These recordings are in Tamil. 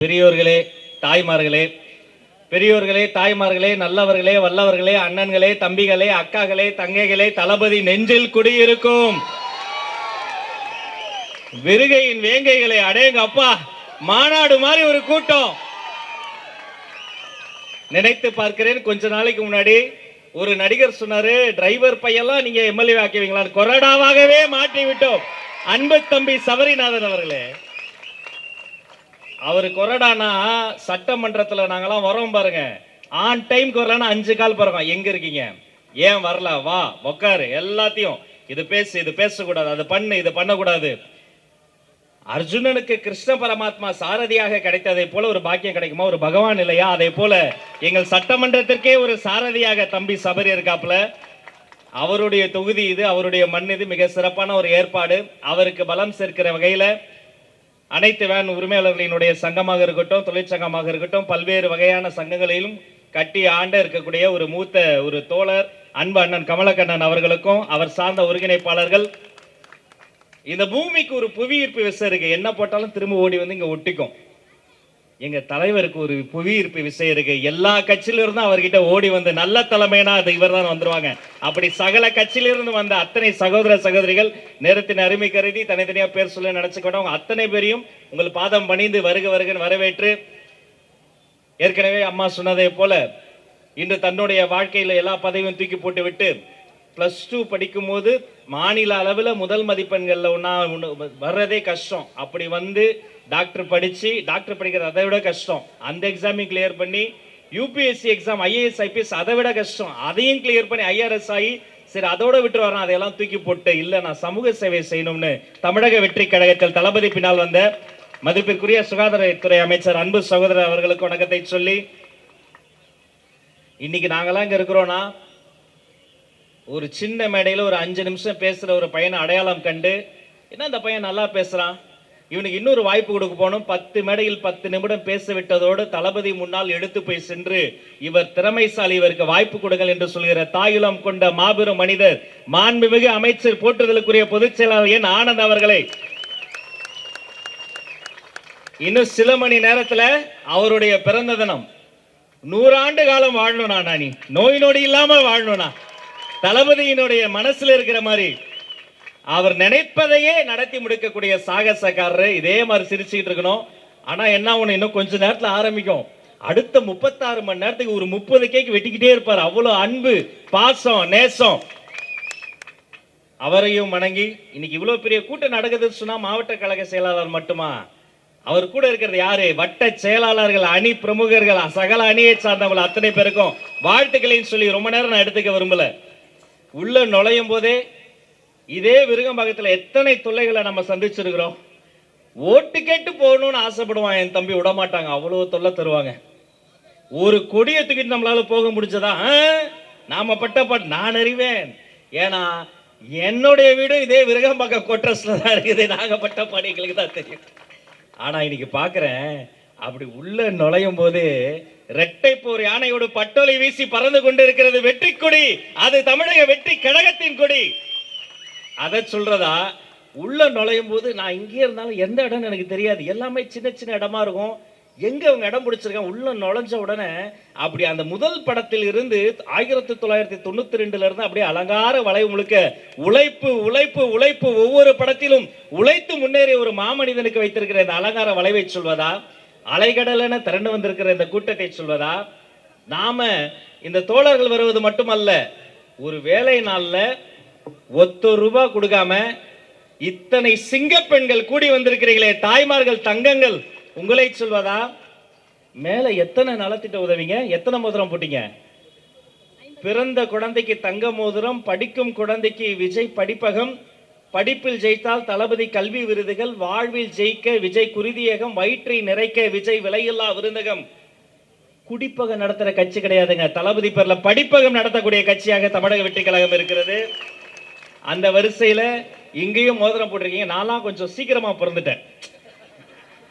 பெரியோர்களே, தாய்மார்களே, பெரியோர்களே, தாய்மார்களே, நல்லவர்களே, வல்லவர்களே, அண்ணன்களே, தம்பிகளே, அக்காகளே, தங்கைகளே, தளபதி நெஞ்சில் குடியிருக்கும் விருகையின் வேங்கைகளே, அடேங்க அப்பா, மாநாடு மாதிரி ஒரு கூட்டம். நினைத்து பார்க்கிறேன், கொஞ்ச நாளைக்கு முன்னாடி ஒரு நடிகர் சொன்னாரு, டிரைவர் பையெல்லாம் நீங்க எம்எல்ஏ ஆக்குவீங்களான்னு. கொறடாவாகவே மாற்றி விட்டோம். அன்பு தம்பி சபரிநாதன் அவர்களே, அவரு கொறடானா சட்டமன்றத்துல நாங்கெல்லாம் வரோம் பாருங்க, ஆன் டைம் வரலன்னா 5 கால் பிறகும். எங்க இருக்கீங்க, ஏன் வரல, வா உக்காரு, எல்லாத்தையும் இது பேசு, இது பேசக்கூடாது, அது பண்ணு, இது பண்ணக்கூடாது. அர்ஜுனனுக்கு கிருஷ்ண பரமாத்மா சாரதியாக கிடைத்ததை போல ஒரு பாக்கியம் கிடைக்குமா ஒரு பகவான் இல்லையா? அதே போல எங்கள் சட்டமன்றத்திற்கே ஒரு சாரதியாக தம்பி சபரி இருக்காப்புல. அவருடைய தொகுதி இது, அவருடைய மண் இது. மிக சிறப்பான ஒரு ஏற்பாடு. அவருக்கு பலம் சேர்க்கிற வகையில அனைத்து வேன் உரிமையாளர்களினுடைய சங்கமாக இருக்கட்டும், தொழிற்சங்கமாக இருக்கட்டும், பல்வேறு வகையான சங்கங்களிலும் கட்டி ஆண்ட இருக்கக்கூடிய ஒரு மூத்த ஒரு தோழர் அன்பு அண்ணன் கமலக்கண்ணன் அவர்களுக்கும் அவர் சார்ந்த ஒருங்கிணைப்பாளர்கள். இந்த பூமிக்கு ஒரு புவியீர்ப்பு விசை இருக்கு, என்ன போட்டாலும் திரும்ப ஓடி வந்து இங்க ஒட்டிக்கும். எங்க தலைவருக்கு ஒரு புவியீர்ப்பு விசை இருக்கு, எல்லா கட்சியிலிருந்தும் அவர்கிட்ட ஓடி வந்து நல்ல தலைமைனா அது இவர் தான் வந்துருவாங்க. அப்படி சகல கட்சியிலிருந்து வந்த அத்தனை சகோதர சகோதரிகள் நேரத்தின் அருமை கருதி தனித்தனியா பேர் சொல்ல நினைச்சுக்கிட்டவங்க அத்தனை பேரையும் உங்கள் பாதம் பணிந்து வருக வருகன்னு வரவேற்று, ஏற்கனவே அம்மா சொன்னதை போல இன்று தன்னுடைய வாழ்க்கையில எல்லா பதவியும் தூக்கி போட்டு விட்டு +2 படிக்கும் போது மாநில அளவில் முதல் மதிப்பெண்கள்ல ஒன்னா வர்றதே கஷ்டம். அப்படி வந்து டாக்டர் படிச்சு, டாக்டர் படிக்கிறது அதை விட கஷ்டம். அந்த எக்ஸாமையும் கிளியர் பண்ணி, யூபிஎஸ்சி எக்ஸாம் ஐஏஎஸ் ஐபிஎஸ் அதை விட கஷ்டம், அதையும் கிளியர் பண்ணி ஐஆர்எஸ் ஆகி, சரி அதோட விட்டு வரணும், அதையெல்லாம் தூக்கி போட்டு இல்ல நான் சமூக சேவை செய்யணும்னு தமிழக வெற்றி கழகத்தில் தளபதி பின்னால் வந்த மதிப்பிற்குரிய சுகாதாரத்துறை அமைச்சர் அன்பு சகோதரர் அவர்களுக்கு வணக்கத்தை சொல்லி, இன்னைக்கு நாங்கெல்லாம் இங்க இருக்கிறோம்னா ஒரு சின்ன மேடையில் ஒரு 5 நிமிஷம் பேசுற ஒரு பையனை அடையாளம் கண்டு, என்ன இந்த பையன் நல்லா பேசுறான், இவனுக்கு இன்னொரு வாய்ப்பு கொடுக்க போகணும், 10 மேடையில் 10 நிமிடம் பேச விட்டதோடு தளபதி முன்னால் எடுத்து போய் சென்று இவர் திறமைசாலி, இவருக்கு வாய்ப்பு கொடுங்கள் என்று சொல்கிற தாயுளம் கொண்ட மாபெரும் மனிதர் மாண்புமிகு அமைச்சர் போற்றுதலுக்குரிய பொதுச் செயலாளர் என் ஆனந்த் அவர்களை இன்னும் சில மணி நேரத்தில் அவருடைய பிறந்த தினம். 100 ஆண்டு காலம் வாழணும், நானி நோய் நொடி இல்லாம வாழணும்னா தளபதியினுடைய மனசுல இருக்கிற மாதிரி அவர் நினைப்பதையே நடத்தி முடிக்கக்கூடிய சாகசக்காரர். இதே மாதிரி சிரிச்சுக்கிட்டு இருக்கணும். ஆனா என்ன ஒண்ணு, இன்னும் கொஞ்ச நேரத்தில் ஆரம்பிக்கும். அடுத்த 36 மணி நேரத்துக்கு ஒரு 30 கேக் வெட்டிக்கிட்டே இருப்பார். அவ்வளவு அன்பு, பாசம், நேசம். அவரையும் வணங்கி, இன்னைக்கு இவ்வளவு பெரிய கூட்டம் நடக்குதுன்னு சொன்னா மாவட்ட கழக செயலாளர் மட்டுமா, அவர் கூட இருக்கிறது யாரு, வட்ட செயலாளர்கள், அணி பிரமுகர்கள், சகல அணியை சார்ந்தவர்கள் அத்தனை பேருக்கும் வாழ்த்துக்களையும் சொல்லி ரொம்ப நேரம் நான் எடுத்துக்க விரும்பல. உள்ள நுழையும் போதே இதே விருகம்பாக்கத்தில் எத்தனை தொல்லைகளை நம்ம சந்திச்சிருக்கிறோம். ஓட்டு கேட்டு போகணும்னு ஆசைப்படுவான் என் தம்பி, விடமாட்டாங்க, அவ்வளவு தொல்லை தருவாங்க. ஒரு கொடியை தூக்கிட்டு நம்மளால போக முடிஞ்சதா, நாம பட்ட நான் அறிவேன். ஏன்னா என்னுடைய வீடு இதே விருகம்பாக்கம் கோட்ரஸ்ல தான் இருக்குது, நாகப்பட்ட பாடிகளுக்கு தான் தெரியும். ஆனா இன்னைக்கு பாக்குறேன், அப்படி உள்ள நுழையும் போது இரட்டை போர் யானையோடு பட்டோலை வீசி பறந்து கொண்டிருக்கிறது வெற்றி கொடி. அது தமிழக வெற்றி கழகத்தின் கொடி. அதை சொல்றதா, உள்ள நுழையும் போது நான் இங்கே இருந்தாலும் எந்த இடம் எனக்கு தெரியாது, எல்லாமே சின்ன சின்ன இடமா இருக்கும். எங்க அவங்க இடம் பிடிச்சிருக்காங்க, உள்ள நுழைஞ்ச உடனே அப்படி அந்த முதல் படத்தில் இருந்து 1992 இருந்து அப்படியே அலங்கார வளைவு முழுக்க உழைப்பு உழைப்பு உழைப்பு, ஒவ்வொரு படத்திலும் உழைத்து முன்னேறிய ஒரு மாமனிதனுக்கு வைத்திருக்கிற இந்த அலங்கார வளைவை சொல்வதா, அலைகடல் என திரண்டு வந்திருக்கிற இந்த கூட்டத்தை சொல்வதா? நாம இந்த தோழர்கள் வருவது மட்டுமல்ல, ஒரு வேலை நாள்ல ₹1 கொடுக்காம இத்தனை சிங்க பெண்கள் கூடி வந்திருக்கிறீர்களே, தாய்மார்கள், தங்கங்கள், உங்களை சொல்வதா? மேல எத்தனை நலத்திட்ட உதவிங்க, எத்தனை மோதிரம் போட்டீங்க? பிறந்த குழந்தைக்கு தங்க மோதிரம், படிக்கும் குழந்தைக்கு விஜய் படிப்பகம், படிப்பில் ஜெயித்தால் தளபதி கல்வி விருதுகள், வாழ்வில் ஜெயிக்க விஜய் குருதியகம், வயிற்றை நிறைக்க விஜய் விலையில்லா விருந்தகம். குடிப்பகம் நடத்துற கட்சி கிடையாதுங்க, தளபதி பேர்ல படிப்பகம் நடத்தக்கூடிய கட்சியாக தமிழக வெற்றி கழகம் இருக்கிறது. அந்த வரிசையில இங்கேயும் மோதிரம் போட்டிருக்கீங்க. நான்லாம் கொஞ்சம் சீக்கிரமா பிறந்துட்டேன்,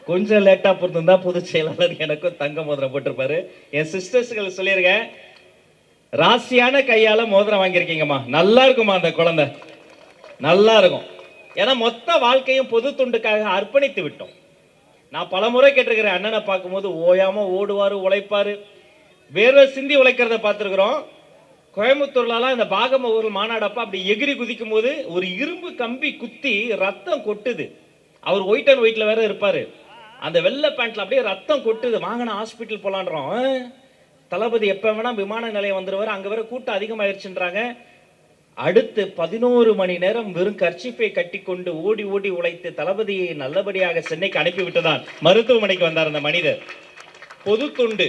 கொஞ்சம் லேட்டா பிறந்திருந்தா பொதுச் செயலாளர் எனக்கும் தங்க மோதிரம் போட்டிருப்பாரு. என் சிஸ்டர்ஸ்கள் சொல்லியிருக்கேன், ராசியான கையால மோதிரம் வாங்கியிருக்கீங்கம்மா, நல்லா இருக்குமா அந்த குழந்தை, நல்லா இருக்கும். ஏன்னா மொத்த வாழ்க்கையும் பொது தொண்டுக்காக அர்ப்பணித்து விட்டோம். நான் பல முறை கேட்டிருக்கிறேன், அண்ணனை பார்க்கும்போது ஓயாம ஓடுவாரு, உழைப்பாரு, வேர்வை சிந்தி உழைக்கிறத பார்த்துருக்குறோம். கோயம்புத்தூர்லாம் இந்த பாகம ஊர் மாநாடப்ப அப்படி எகிரி குதிக்கும் போது ஒரு இரும்பு கம்பி குத்தி ரத்தம் கொட்டுது. அவர் ஒயிட் அண்ட் ஒயிட்ல வேற இருப்பாரு, அந்த வெள்ளை பேண்ட்ல அப்படியே ரத்தம் கொட்டுது. வாங்கின ஹாஸ்பிட்டல் போலான்றோம். தளபதி எப்ப வேணா விமான நிலையம் வந்துருவாரு, அங்க வேற கூட்டம் அதிகமாயிருச்சுன்றாங்க. அடுத்து 11 மணி நேரம் வெறும் கர்ச்சிப்பை கட்டி கொண்டு ஓடி ஓடி உழைத்து தளபதியை நல்லபடியாக சென்னைக்கு அனுப்பிவிட்டுதான் மருத்துவமனைக்கு வந்தார் அந்த மனிதர். பொது தொண்டு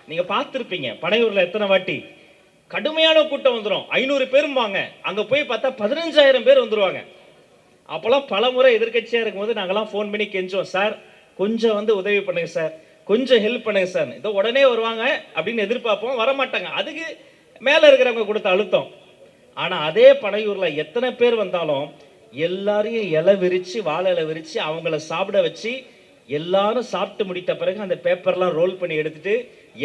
நீங்க பார்த்திருப்பீங்க, பனையூர்ல எத்தனை வாட்டி கடுமையான கூட்டம் வந்துடும். 500 பேரும் வாங்க, அங்க போய் பார்த்தா 15,000 பேர் வந்துருவாங்க. அப்பெல்லாம் பல முறை எதிர்கட்சியா இருக்கும்போது நாங்கெல்லாம் ஃபோன் பண்ணி கெஞ்சோம், சார் கொஞ்சம் வந்து உதவி பண்ணுங்க சார், கொஞ்சம் ஹெல்ப் பண்ணுங்க சார். இதோ உடனே வருவாங்க அப்படின்னு எதிர்பார்ப்போம், வரமாட்டாங்க. அதுக்கு மேல இருக்கிறவங்க கொடுத்த அழுத்தம். ஆனா அதே பனையூர்ல எத்தனை பேர் வந்தாலும் எல்லாரையும் இலை விரிச்சு, வாழை இலை விரிச்சு அவங்கள சாப்பிட வச்சு, எல்லாரும் சாப்பிட்டு முடித்த பிறகு அந்த பேப்பர்லாம் ரோல் பண்ணி எடுத்துட்டு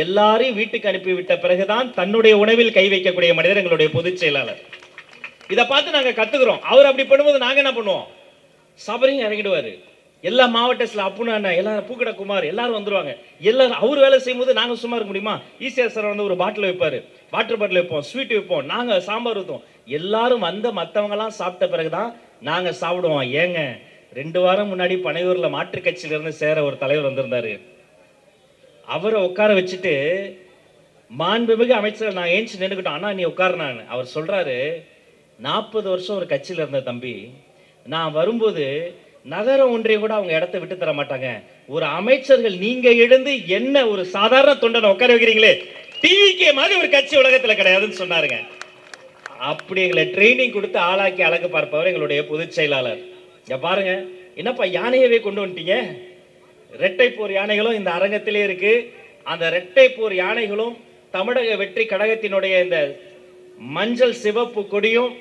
எல்லாரையும் வீட்டுக்கு அனுப்பி விட்ட பிறகுதான் தன்னுடைய உணவில் கை வைக்கக்கூடிய மனிதர் எங்களுடைய பொதுச் செயலாளர். இதை பார்த்து நாங்க கத்துக்கிறோம். அவர் அப்படி பண்ணும்போது நாங்க என்ன பண்ணுவோம், சபரியும் இறங்கிடுவாரு. எல்லா மாவட்டத்தில் அப்புனா எல்லாரும் பூக்கட குமார் எல்லாரும் வந்துருவாங்க. எல்லாரும் அவர் வேலை செய்யும்போது நாங்க சும்மா இருக்க முடியுமா? ஈஸியாக சார் வந்து ஒரு பாட்டில் வைப்பாரு, வாட்டர் பாட்டில் வைப்போம், ஸ்வீட் வைப்போம், நாங்க சாம்பார் ஊற்றுவோம். எல்லாரும் வந்த மற்றவங்கலாம் சாப்பிட்ட பிறகுதான் நாங்க சாப்பிடுவோம். ஏங்க 2 வாரம் முன்னாடி பனையூர்ல மாற்றுக் கட்சியில இருந்து சேர ஒரு தலைவர் வந்திருந்தாரு. அவரை உட்கார வச்சுட்டு மாண்புமிகு அமைச்சர் நான் ஏஞ்சி நின்றுக்கிட்டோம். ஆனா நீ உட்காருனான்னு அவர் சொல்றாரு, 40 வருஷம் ஒரு கட்சியில இருந்த தம்பி, நான் வரும்போது நகர ஒன்றியம் கூட அவங்க இடத்த விட்டு தர மாட்டாங்க. ஒரு அமைச்சர்கள் நீங்க எழுந்து என்ன ஒரு சாதாரண தொண்டனை உட்கார வைக்கிறீங்களே, டிவிக்கே மாதிரி ஒரு கட்சி உலகத்துல கிடையாதுன்னு சொன்னாருங்க. அப்படி எங்களை ட்ரைனிங் கொடுத்து ஆளாக்கி அழகு பார்ப்பவர் எங்களுடைய பொதுச் செயலாளர். இங்க பாருங்க, என்னப்பா யானையவே கொண்டு வந்துட்டீங்க. இரட்டை போர் யானைகளும் இந்த அரங்கத்திலே இருக்கு. அந்த இரட்டை போர் யானைகளும் தமிழக வெற்றி கழகத்தினுடைய இந்த மஞ்சள் சிவப்பு கொடியும்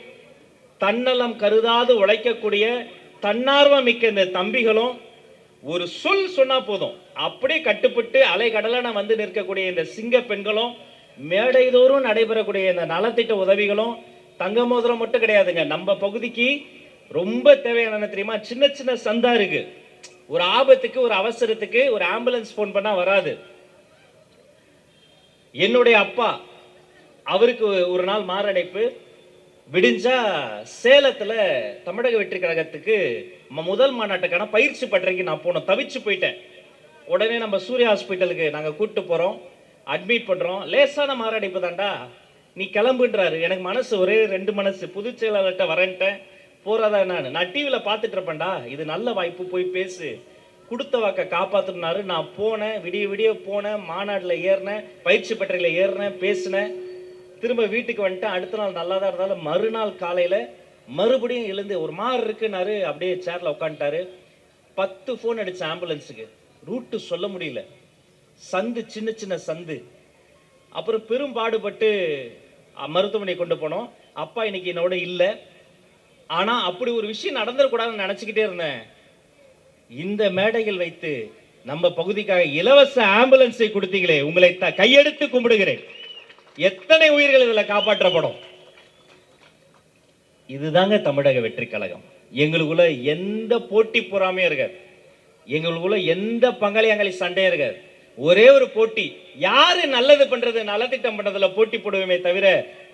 தன்னலம் கருதாது உழைக்கக்கூடிய தன்னார்வம் மிக்க இந்த தம்பிகளும் ஒரு சொல் சொன்னா போதும் அப்படியே கட்டுப்பட்டு அலைகடலான வந்து நிற்கக்கூடிய இந்த சிங்க பெண்களும், மேடைதோறும் நடைபெறக்கூடிய இந்த நலத்திட்ட உதவிகளும், தங்க மோதிரம் மட்டும் கிடையாதுங்க. நம்ம பகுதிக்கு ரொம்ப தேவையான தெரியுமா, சின்ன சின்ன சந்தா இருக்கு. ஒரு ஆபத்துக்கு, ஒரு அவசரத்துக்கு ஒரு ஆம்புலன்ஸ் போன் பண்ணா வராது. என்னுடைய அப்பா, அவருக்கு ஒரு நாள் மாரடைப்பு, விடிஞ்சா சேலத்துல தமிழக வெற்றி கழகத்துக்கு முதல் மாநாட்டுக்கான பயிற்சி பட்டறைக்கு நான் போனோம். தவிச்சு போயிட்டேன். உடனே நம்ம சூர்யா ஹாஸ்பிட்டலுக்கு நாங்க கூட்டு போறோம், அட்மிட் பண்றோம். லேசான மாரடைப்பு தாண்டா, நீ கிளம்புன்றாரு. எனக்கு மனசு ஒரே 2 மனசு. பொதுச் செயலாளர்கிட்ட வரேன்ட்டேன், போறாதா நான் டிவியில பார்த்துட்டு இருப்பேன்டா, இது நல்ல வாய்ப்பு, போய் பேசு, கொடுத்த வாக்க காப்பாத்துனாரு. நான் போனேன், விடிய விடிய போனேன், மாநாடுல ஏறினேன், பயிற்சி பட்டறையில ஏறினேன், பேசினேன், திரும்ப வீட்டுக்கு வந்துட்டேன். அடுத்த நாள் நல்லா தான் இருந்தாலும் மறுநாள் காலையில மறுபடியும் எழுந்து ஒரு மாதிரி இருக்குன்னாரு. அப்படியே சேர்ல உட்காந்துட்டாரு. 10 போன் அடிச்ச ஆம்புலன்ஸுக்கு, ரூட்டு சொல்ல முடியல, சந்து சின்ன சின்ன சந்து. அப்புறம் பெரும் பாடுபட்டு மருத்துவமனை கொண்டு போனோம். அப்பா இன்னைக்கு என்னோட இல்லை. ஆனா அப்படி ஒரு விஷயம் நடந்துடக்கூடாதுன்னு நினைச்சுக்கிட்டே இருந்தேன். இந்த மேடைகள் வைத்து நம்ம பகுதிக்காக இலவச ஆம்புலன்ஸை கொடுத்தீங்களே, உங்களை கையெடுத்து கும்பிடுகிறேன். எத்தனை உயிர்கள் இதுல காப்பாற்றப்படும். இதுதாங்க தமிழக வெற்றி கழகம். எங்களுக்குள்ள எந்த போட்டி பொறாமையும் இருக்காது, எங்களுக்குள்ள எந்த பங்காளியாங்களி சண்டையும் இருக்காது. ஒரே ஒரு போட்டி, யாரு நல்லது பண்றது, நலத்திட்டம் பண்றதுல போட்டி போடுவோமே தவிர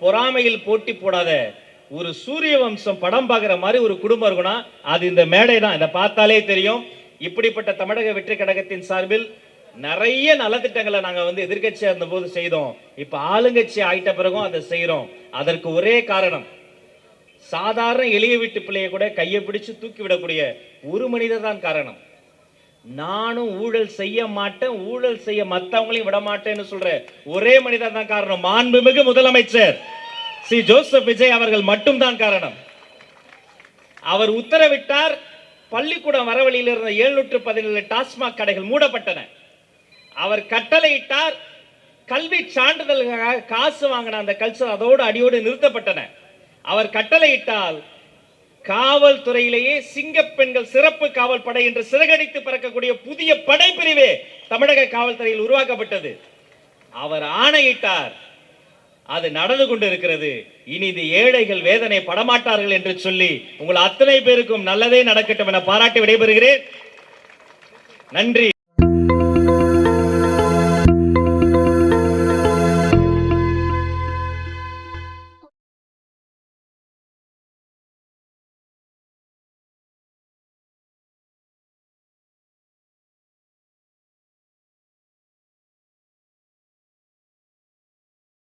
பொறாமையில் போட்டி போடாத ஒரு சூரிய வம்சம் படம் பார்க்குற மாதிரி ஒரு குடும்பம் இருக்குன்னா அது இந்த மேடை தான். இதை பார்த்தாலே தெரியும். இப்படிப்பட்ட தமிழக வெற்றி கழகத்தின் சார்பில் நிறைய நலத்திட்டங்களை நாங்க வந்து எதிர்கட்சியா இருந்த போது செய்தோம். இப்ப ஆளுங்கட்சி ஆயிட்ட பிறகும் அதை செய்யறோம். அதற்கு ஒரே காரணம், சாதாரண எளிய வீட்டு பிள்ளையை கூட கையை பிடிச்சு தூக்கி விடக்கூடிய ஒரு மனிதர் தான் காரணம். நானும் ஊழல் செய்ய மாட்டேன், ஊழல் செய்ய மற்றவங்களையும் விட மாட்டேன்னு சொல்ற ஒரே மனிதர் தான் காரணம். மாண்புமிகு முதலமைச்சர் ஸ்ரீ ஜோசப் விஜய் அவர்கள் மட்டும்தான் காரணம். அவர் உத்தரவிட்டார், பள்ளிக்கூடம் வரவழியில் இருந்த 717 டாஸ்மாக் கடைகள் மூடப்பட்டன. அவர் கட்டளையிட்டார், கல்வி சான்றிதழ்காக காசு வாங்கின அந்த கல்ச்சர் அதோடு அடியோடு நிறுத்தப்பட்டன. அவர் கட்டளையிட்டால் காவல்துறையிலேயே சிங்க பெண்கள் சிறப்பு காவல் படை என்று சிறகடித்து பறக்கக்கூடிய புதிய படைப்பிரிவே தமிழக காவல்துறையில் உருவாக்கப்பட்டது. அவர் ஆணையிட்டார், அது நடந்து கொண்டிருக்கிறது. இனி இந்த ஏழைகள் வேதனை படமாட்டார்கள் என்று சொல்லி உங்கள் அத்தனை பேருக்கும் நல்லதே நடக்கட்டும் என பாராட்டி விடைபெறுகிறேன். நன்றி.